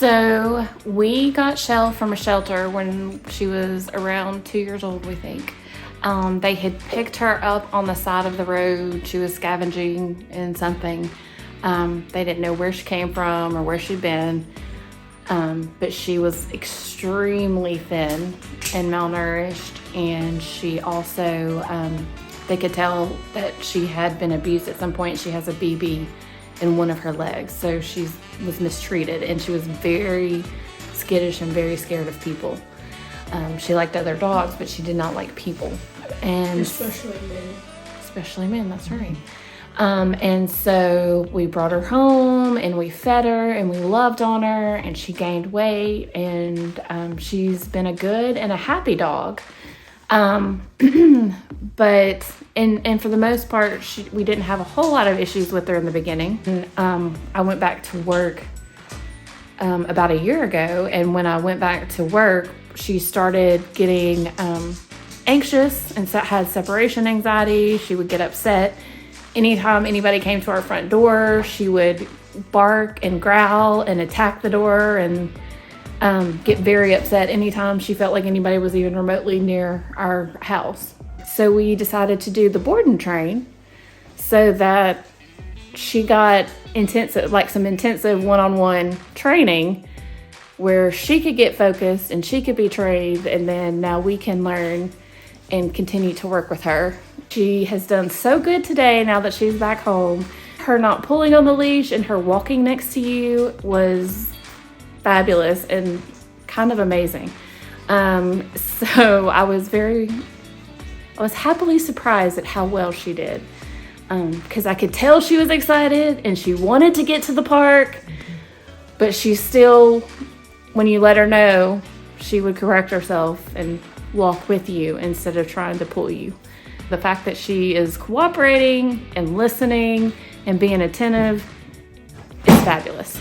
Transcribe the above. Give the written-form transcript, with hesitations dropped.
So we got Chele from a shelter when she was around 2 years old, we think. They had picked her up on the side of the road. She was scavenging in something. They didn't know where she came from or where she'd been. But she was extremely thin and malnourished, and she also, they could tell that she had been abused at some point. She has a BB in one of her legs, so she was mistreated, and she was very skittish and very scared of people. She liked other dogs, but she did not like people. And especially men. Especially men, that's right. And so we brought her home and we fed her and we loved on her, and she gained weight, and she's been a good and a happy dog. But for the most part, we didn't have a whole lot of issues with her in the beginning. And, I went back to work about a year ago, and when I went back to work, she started getting anxious and had separation anxiety. She would get upset. Anytime anybody came to our front door, she would bark and growl and attack the door and get very upset anytime she felt like anybody was even remotely near our house. So we decided to do the board and train so that she got some intensive one-on-one training where she could get focused and she could be trained, and then now we can learn and continue to work with her. She has done so good today now that she's back home. Her not pulling on the leash and her walking next to you was fabulous and kind of amazing. So I was happily surprised at how well she did, because I could tell she was excited and she wanted to get to the park, but she still, when you let her know, she would correct herself and walk with you instead of trying to pull you. The fact that she is cooperating and listening and being attentive is fabulous.